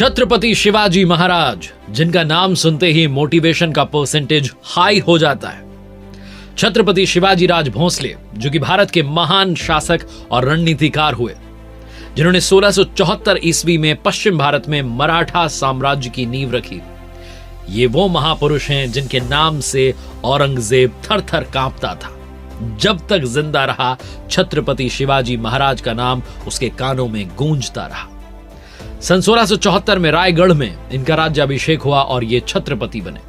छत्रपति शिवाजी महाराज, जिनका नाम सुनते ही मोटिवेशन का परसेंटेज हाई हो जाता है। छत्रपति शिवाजी राज भोंसले, जो कि भारत के महान शासक और रणनीतिकार हुए, जिन्होंने 1674 ईस्वी में पश्चिम भारत में मराठा साम्राज्य की नींव रखी। ये वो महापुरुष हैं जिनके नाम से औरंगजेब थर थर कांपता था। जब तक जिंदा रहा, छत्रपति शिवाजी महाराज का नाम उसके कानों में गूंजता रहा। सन 1674 में रायगढ़ में इनका राज्याभिषेक हुआ और ये छत्रपति बने।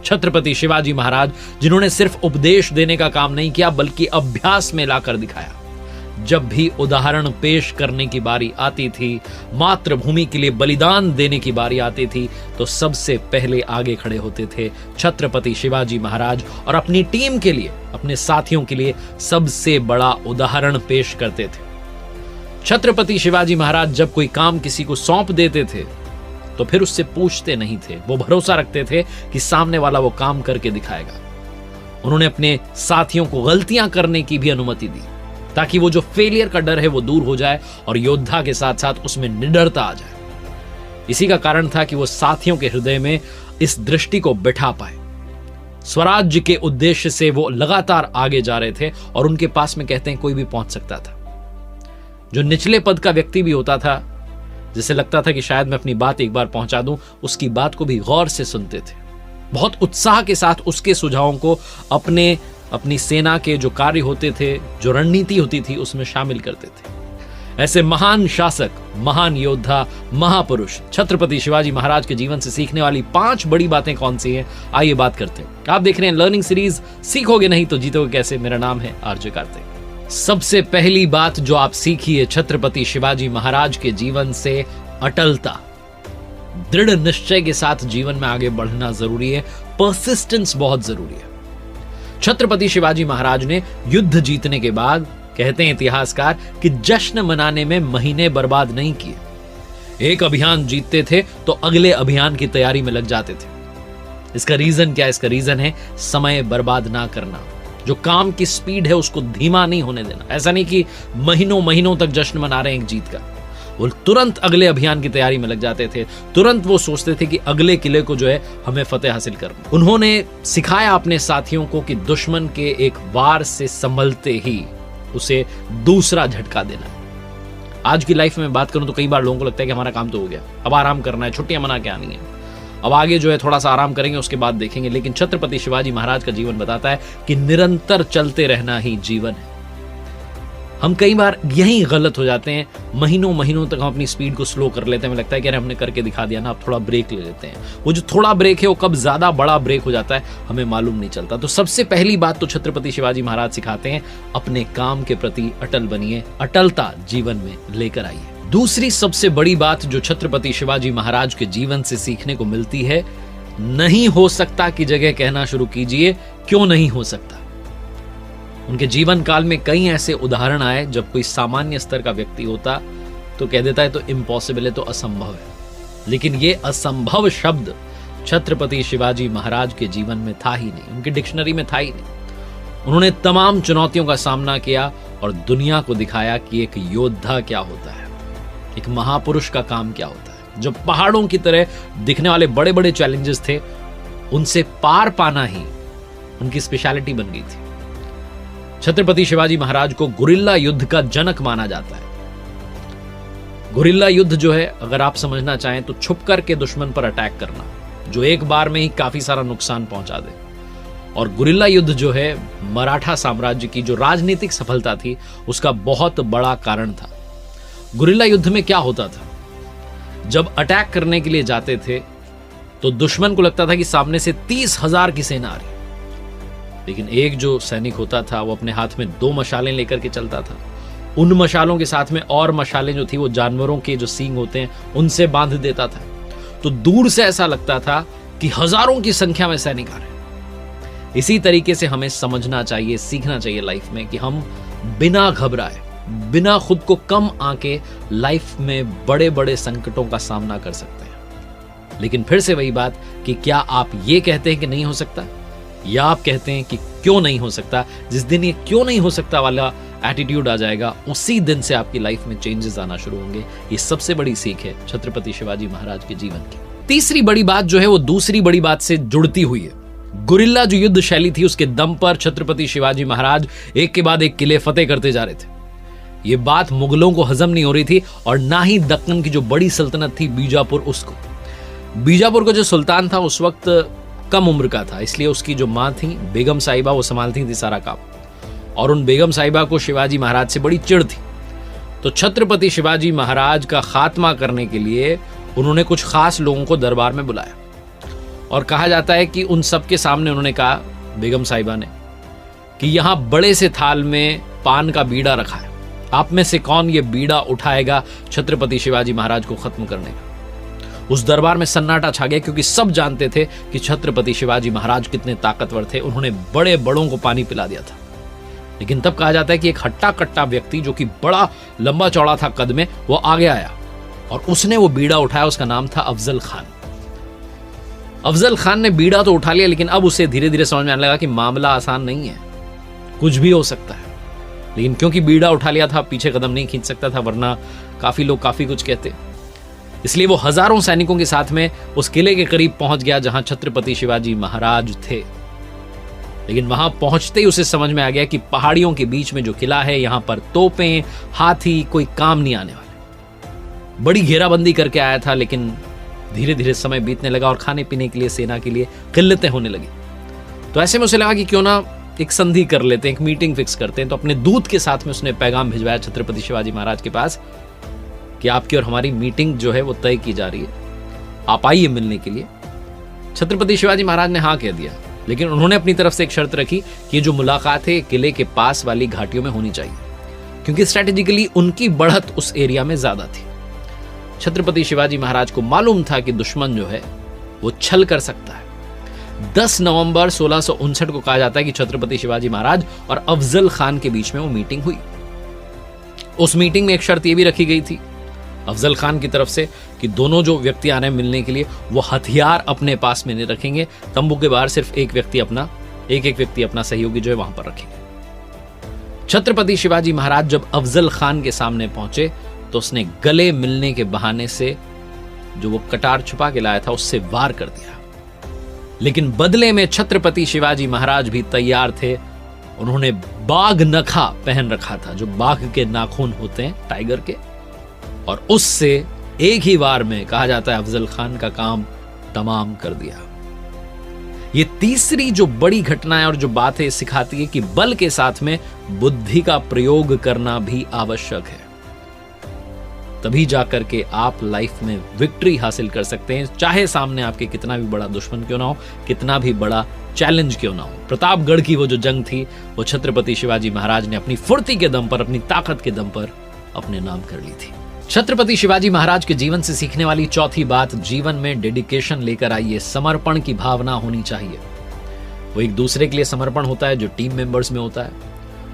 छत्रपति शिवाजी महाराज, जिन्होंने सिर्फ उपदेश देने का काम नहीं किया बल्कि अभ्यास में लाकर दिखाया। जब भी उदाहरण पेश करने की बारी आती थी, मातृभूमि के लिए बलिदान देने की बारी आती थी, तो सबसे पहले आगे खड़े होते थे छत्रपति शिवाजी महाराज और अपनी टीम के लिए, अपने साथियों के लिए सबसे बड़ा उदाहरण पेश करते थे। छत्रपति शिवाजी महाराज जब कोई काम किसी को सौंप देते थे तो फिर उससे पूछते नहीं थे। वो भरोसा रखते थे कि सामने वाला वो काम करके दिखाएगा। उन्होंने अपने साथियों को गलतियां करने की भी अनुमति दी ताकि वो जो फेलियर का डर है वो दूर हो जाए और योद्धा के साथ साथ उसमें निडरता आ जाए। इसी का कारण था कि वो साथियों के हृदय में इस दृष्टि को बिठा पाए। स्वराज्य के उद्देश्य से वो लगातार आगे जा रहे थे और उनके पास में कहते हैं कोई भी पहुंच सकता था। जो निचले पद का व्यक्ति भी होता था, जिसे लगता था कि शायद मैं अपनी बात एक बार पहुंचा दूं, उसकी बात को भी गौर से सुनते थे। बहुत उत्साह के साथ उसके सुझावों को अपनी सेना के जो कार्य होते थे, जो रणनीति होती थी, उसमें शामिल करते थे। ऐसे महान शासक, महान योद्धा, महापुरुष छत्रपति शिवाजी महाराज के जीवन से सीखने वाली 5 बड़ी बातें कौन सी हैं, आइए बात करते हैं। आप देख रहे हैं लर्निंग सीरीज सीखोगे नहीं तो जीतोगे कैसे। मेरा नाम है आरजे कार्तिक। सबसे पहली बात जो आप सीखिए छत्रपति शिवाजी महाराज के जीवन से, अटलता। दृढ़ निश्चय के साथ जीवन में आगे बढ़ना जरूरी है। परसिस्टेंस बहुत जरूरी है। छत्रपति शिवाजी महाराज ने युद्ध जीतने के बाद, कहते हैं इतिहासकार, कि जश्न मनाने में महीने बर्बाद नहीं किए। एक अभियान जीतते थे तो अगले अभियान की तैयारी में लग जाते थे। इसका रीजन क्या है? इसका रीजन है समय बर्बाद ना करना। जो काम की स्पीड है उसको धीमा नहीं होने देना। ऐसा नहीं कि महीनों महीनों तक जश्न मना रहे हैं एक जीत का। वो तुरंत अगले अभियान की तैयारी में लग जाते थे। तुरंत वो सोचते थे कि अगले किले को जो है हमें फतेह हासिल करना। उन्होंने सिखाया अपने साथियों को कि दुश्मन के एक वार से संभलते ही उसे दूसरा झटका देना। आज की लाइफ में बात करूं तो कई बार लोगों को लगता है कि हमारा काम तो हो गया, अब आराम करना है, छुट्टियां मना के आनी है, अब आगे जो है थोड़ा सा आराम करेंगे, उसके बाद देखेंगे। लेकिन छत्रपति शिवाजी महाराज का जीवन बताता है कि निरंतर चलते रहना ही जीवन है। हम कई बार यही गलत हो जाते हैं। महीनों महीनों तक हम अपनी स्पीड को स्लो कर लेते हैं। हमें लगता है कि अरे हमने करके दिखा दिया ना, अब थोड़ा ब्रेक ले लेते हैं। वो जो थोड़ा ब्रेक है वो कब ज्यादा बड़ा ब्रेक हो जाता है हमें मालूम नहीं चलता। तो सबसे पहली बात तो छत्रपति शिवाजी महाराज सिखाते हैं, अपने काम के प्रति अटल बनिए, अटलता जीवन में लेकर आइए। दूसरी सबसे बड़ी बात जो छत्रपति शिवाजी महाराज के जीवन से सीखने को मिलती है, नहीं हो सकता की जगह कहना शुरू कीजिए क्यों नहीं हो सकता। उनके जीवन काल में कई ऐसे उदाहरण आए जब कोई सामान्य स्तर का व्यक्ति होता तो कह देता है तो इम्पॉसिबल है, तो असंभव है। लेकिन ये असंभव शब्द छत्रपति शिवाजी महाराज के जीवन में था ही नहीं, उनकी डिक्शनरी में था ही नहीं। उन्होंने तमाम चुनौतियों का सामना किया और दुनिया को दिखाया कि एक योद्धा क्या होता है, एक महापुरुष का काम क्या होता है। जो पहाड़ों की तरह दिखने वाले बड़े बड़े चैलेंजेस थे, उनसे पार पाना ही उनकी स्पेशलिटी बन गई थी। छत्रपति शिवाजी महाराज को गुरिल्ला युद्ध का जनक माना जाता है। गुरिल्ला युद्ध जो है, अगर आप समझना चाहें तो छुप करके दुश्मन पर अटैक करना, जो एक बार में ही काफी सारा नुकसान पहुंचा दे। और गुरिल्ला युद्ध जो है, मराठा साम्राज्य की जो राजनीतिक सफलता थी उसका बहुत बड़ा कारण था। गुरिल्ला युद्ध में क्या होता था, जब अटैक करने के लिए जाते थे तो दुश्मन को लगता था कि सामने से 30,000 की सेना आ रही, लेकिन एक जो सैनिक होता था वो अपने हाथ में 2 मशालें लेकर के चलता था। उन मशालों के साथ में और मशालें जो थी वो जानवरों के जो सींग होते हैं उनसे बांध देता था। तो दूर से ऐसा लगता था कि हजारों की संख्या में सैनिक आ रहे हैं। इसी तरीके से हमें समझना चाहिए, सीखना चाहिए लाइफ में कि हम बिना घबराए, बिना खुद को कम आके लाइफ में बड़े बड़े संकटों का सामना कर सकते हैं। लेकिन फिर से वही बात कि क्या आप ये कहते हैं कि नहीं हो सकता, या आप कहते हैं कि क्यों नहीं हो सकता। जिस दिन ये क्यों नहीं हो सकता वाला एटीट्यूड आ जाएगा, उसी दिन से आपकी लाइफ में चेंजेस आना शुरू होंगे। ये सबसे बड़ी सीख है छत्रपति शिवाजी महाराज के जीवन की। तीसरी बड़ी बात जो है वो दूसरी बड़ी बात से जुड़ती हुई है। गुरिल्ला जो युद्ध शैली थी उसके दम पर छत्रपति शिवाजी महाराज एक के बाद एक किले फतेह करते जा रहे थे। ये बात मुगलों को हजम नहीं हो रही थी और ना ही दक्कन की जो बड़ी सल्तनत थी बीजापुर, उसको। बीजापुर का जो सुल्तान था उस वक्त कम उम्र का था, इसलिए उसकी जो मां थी बेगम साहिबा, वो संभालती थी सारा काम। और उन बेगम साहिबा को शिवाजी महाराज से बड़ी चिढ़ थी। तो छत्रपति शिवाजी महाराज का खात्मा करने के लिए उन्होंने कुछ खास लोगों को दरबार में बुलाया और कहा जाता है कि उन सबके सामने उन्होंने कहा, बेगम साहिबा ने, कि यहां बड़े से थाल में पान का बीड़ा रखा है, आप में से कौन ये बीड़ा उठाएगा छत्रपति शिवाजी महाराज को खत्म करने का। उस दरबार में सन्नाटा छा गया क्योंकि सब जानते थे कि छत्रपति शिवाजी महाराज कितने ताकतवर थे। उन्होंने बड़े बड़ों को पानी पिला दिया था। लेकिन तब कहा जाता है कि एक हट्टा कट्टा व्यक्ति जो कि बड़ा लंबा चौड़ा था कद में, वो आगे आया और उसने वो बीड़ा उठाया। उसका नाम था अफजल खान। अफजल खान ने बीड़ा तो उठा लिया, लेकिन अब उसे धीरे धीरे समझ में आने लगा कि मामला आसान नहीं है, कुछ भी हो सकता है। लेकिन क्योंकि बीड़ा उठा लिया था, पीछे कदम नहीं खींच सकता था, वरना काफी लोग काफी कुछ कहते। इसलिए वो हजारों सैनिकों के साथ में उस किले के करीब पहुंच गया जहां छत्रपति शिवाजी महाराज थे। लेकिन वहां पहुंचते ही उसे समझ में आ गया कि पहाड़ियों के बीच में जो किला है, यहां पर तोपें, हाथी कोई काम नहीं आने वाले। बड़ी घेराबंदी करके आया था, लेकिन धीरे धीरे समय बीतने लगा और खाने पीने के लिए, सेना के लिए किल्लतें होने लगी। तो ऐसे में उसे लगा कि क्यों ना एक संधि कर लेते हैं, एक मीटिंग फिक्स करते हैं। तो अपने दूत के साथ में उसने पैगाम भिजवाया छत्रपति शिवाजी महाराज के पास कि आपकी और हमारी मीटिंग जो है वो तय की जा रही है, आप आइए मिलने के लिए। छत्रपति शिवाजी महाराज ने हाँ कह दिया, लेकिन उन्होंने अपनी तरफ से एक शर्त रखी कि जो मुलाकात है किले के पास वाली घाटियों में होनी चाहिए, क्योंकि स्ट्रेटेजिकली उनकी बढ़त उस एरिया में ज्यादा थी। छत्रपति शिवाजी महाराज को मालूम था कि दुश्मन जो है वो छल कर सकता है। 10 नवंबर 1659 को कहा जाता है कि छत्रपति शिवाजी महाराज और अफजल खान के बीच में वो मीटिंग हुई। उस मीटिंग में एक शर्त ये भी रखी गई थी अफजल खान की तरफ से कि दोनों जो व्यक्ति आ रहे हैं मिलने के लिए, वो हथियार अपने पास में नहीं रखेंगे। तंबू के बाहर सिर्फ एक व्यक्ति अपना सहयोगी जो है वहां पर रखेंगे। छत्रपति शिवाजी महाराज जब अफजल खान के सामने पहुंचे तो उसने गले मिलने के बहाने से जो वो कटार छुपा के लाया था उससे वार कर दिया। लेकिन बदले में छत्रपति शिवाजी महाराज भी तैयार थे। उन्होंने बाघ नखा पहन रखा था, जो बाघ के नाखून होते हैं, टाइगर के, और उससे एक ही वार में कहा जाता है अफजल खान का काम तमाम कर दिया। ये तीसरी जो बड़ी घटना है और जो बात है सिखाती है कि बल के साथ में बुद्धि का प्रयोग करना भी आवश्यक है। तभी जाकर के आप लाइफ में विक्ट्री हासिल कर सकते हैं, चाहे सामने आपके कितना भी बड़ा दुश्मन क्यों ना हो, कितना भी बड़ा चैलेंज क्यों ना हो। प्रतापगढ़ की वो जो जंग थी वो छत्रपति शिवाजी महाराज ने अपनी फुर्ती के दम पर, अपनी ताकत के दम पर अपने नाम कर ली थी। छत्रपति शिवाजी महाराज के जीवन से सीखने वाली चौथी बात, जीवन में डेडिकेशन लेकर आइए, समर्पण की भावना होनी चाहिए। वो एक दूसरे के लिए समर्पण होता है जो टीम मेंबर्स में होता है,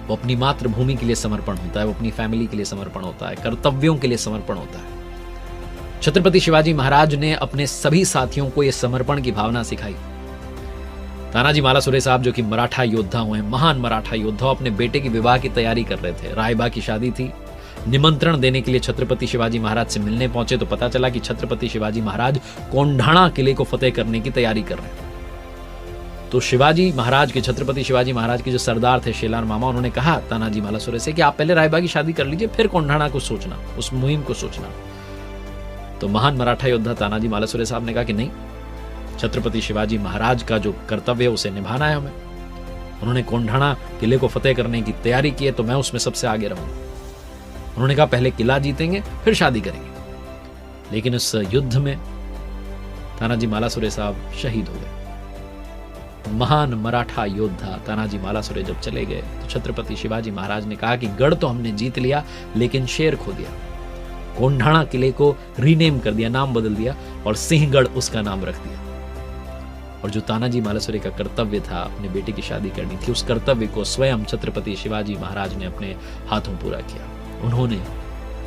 वो अपनी मातृभूमि के लिए समर्पण होता है, वो अपनी फैमिली के लिए समर्पण होता है, कर्तव्यों के लिए समर्पण होता है। छत्रपति शिवाजी महाराज ने अपने सभी साथियों को यह समर्पण की भावना सिखाई। तानाजी मालुसरे साहब जो कि मराठा योद्धा हुए, महान मराठा योद्धा, अपने बेटे की विवाह की तैयारी कर रहे थे। रायबा की शादी थी। निमंत्रण देने के लिए छत्रपति शिवाजी महाराज से मिलने पहुंचे तो पता चला कि छत्रपति शिवाजी महाराज कोंढाणा किले को फतेह करने की तैयारी कर रहे हैं। तो शिवाजी महाराज के, छत्रपति शिवाजी महाराज के जो सरदार थे शेलार मामा, उन्होंने कहा तानाजी मालुसरे से कि आप पहले रायबा की शादी कर लीजिए, फिर कोंढाणा को सोचना, उस मुहिम को सोचना। तो महान मराठा योद्धा तानाजी मालुसरे साहब ने कहा कि नहीं, छत्रपति शिवाजी महाराज का जो कर्तव्य है उसे निभाना है हमें। उन्होंने कोंढाणा किले को फतेह करने की तैयारी की है, तो मैं उसमें सबसे आगे रहूंगा। उन्होंने कहा पहले किला जीतेंगे फिर शादी करेंगे। लेकिन इस युद्ध में तानाजी मालुसरे साहब शहीद हो गए। महान मराठा योद्धा तानाजी मालुसरे जब चले गए तो छत्रपति शिवाजी महाराज ने कहा कि गढ़ तो हमने जीत लिया, लेकिन शेर खो दिया। कोंढाणा किले को रीनेम कर दिया, नाम बदल दिया और सिंहगढ़ उसका नाम रख दिया। और जो तानाजी मालुसरे का कर्तव्य था, अपने बेटे की शादी करनी थी, उस कर्तव्य को स्वयं छत्रपति शिवाजी महाराज ने अपने हाथों पूरा किया। उन्होंने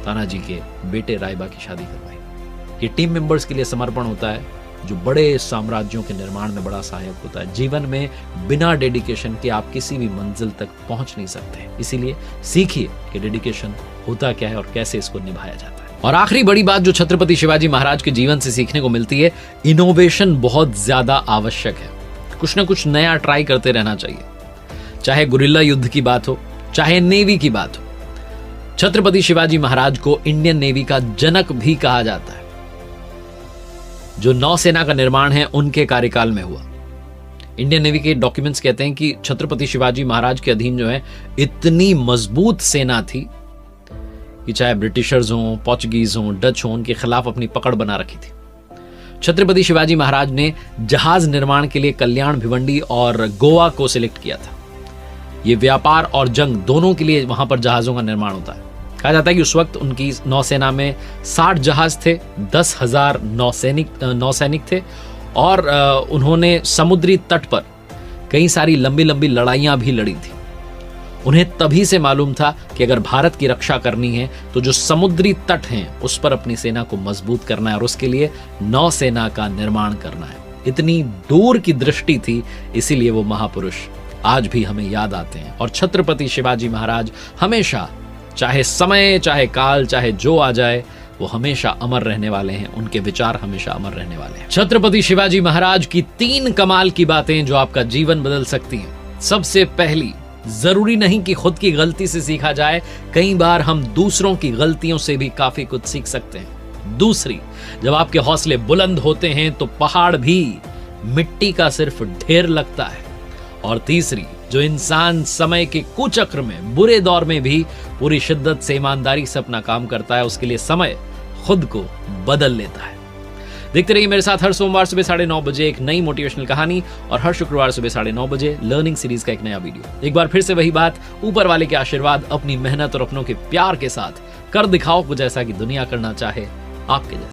तानाजी के बेटे रायबा की शादी करवाई। ये टीम मेंबर्स के लिए समर्पण होता है, जो बड़े साम्राज्यों के निर्माण में बड़ा सहायक होता है। जीवन में बिना डेडिकेशन के आप किसी भी मंजिल तक पहुंच नहीं सकते। इसीलिए सीखिए कि डेडिकेशन होता क्या है और कैसे इसको निभाया जाता है। और आखिरी बड़ी बात जो छत्रपति शिवाजी महाराज के जीवन से सीखने को मिलती है, इनोवेशन बहुत ज्यादा आवश्यक है। कुछ ना कुछ नया ट्राई करते रहना चाहिए, चाहे गुरिल्ला युद्ध की बात हो, चाहे नेवी की बात हो। छत्रपति शिवाजी महाराज को इंडियन नेवी का जनक भी कहा जाता है। जो नौसेना का निर्माण है उनके कार्यकाल में हुआ। इंडियन नेवी के डॉक्यूमेंट्स कहते हैं कि छत्रपति शिवाजी महाराज के अधीन जो है इतनी मजबूत सेना थी कि चाहे ब्रिटिशर्स हों, पोर्चुगीज हों, डच हों, उनके खिलाफ अपनी पकड़ बना रखी थी। छत्रपति शिवाजी महाराज ने जहाज निर्माण के लिए कल्याण भिवंडी और गोवा को सिलेक्ट किया था। ये व्यापार और जंग दोनों के लिए वहां पर जहाजों का निर्माण होता है। कहा जाता है कि उस वक्त उनकी नौसेना में 60 जहाज थे, 10,000 नौसैनिक थे और उन्होंने समुद्री तट पर कई सारी लंबी लंबी लड़ाइयां भी लड़ी थी। उन्हें तभी से मालूम था कि अगर भारत की रक्षा करनी है तो जो समुद्री तट हैं उस पर अपनी सेना को मजबूत करना है और उसके लिए नौसेना का निर्माण करना है। इतनी दूर की दृष्टि थी, इसीलिए वो महापुरुष आज भी हमें याद आते हैं। और छत्रपति शिवाजी महाराज हमेशा, चाहे समय, चाहे काल, चाहे जो आ जाए, वो हमेशा अमर रहने वाले हैं। उनके विचार हमेशा अमर रहने वाले हैं। छत्रपति शिवाजी महाराज की 3 कमाल की बातें जो आपका जीवन बदल सकती हैं। सबसे पहली, जरूरी नहीं कि खुद की गलती से सीखा जाए, कई बार हम दूसरों की गलतियों से भी काफी कुछ सीख सकते हैं। दूसरी, जब आपके हौसले बुलंद होते हैं तो पहाड़ भी मिट्टी का सिर्फ ढेर लगता है। और तीसरी, जो इंसान समय के कुचक्र में, बुरे दौर में भी पूरी शिद्दत से, ईमानदारी से अपना काम करता है, उसके लिए समय खुद को बदल लेता है। देखते रहिए मेरे साथ हर सोमवार सुबह 9:30 बजे एक नई मोटिवेशनल कहानी और हर शुक्रवार सुबह 9:30 बजे लर्निंग सीरीज का एक नया वीडियो। एक बार फिर से वही बात, ऊपर वाले के आशीर्वाद, अपनी मेहनत और अपनों के प्यार के साथ कर दिखाओ कुछ ऐसा कि दुनिया करना चाहे आपके जैसा।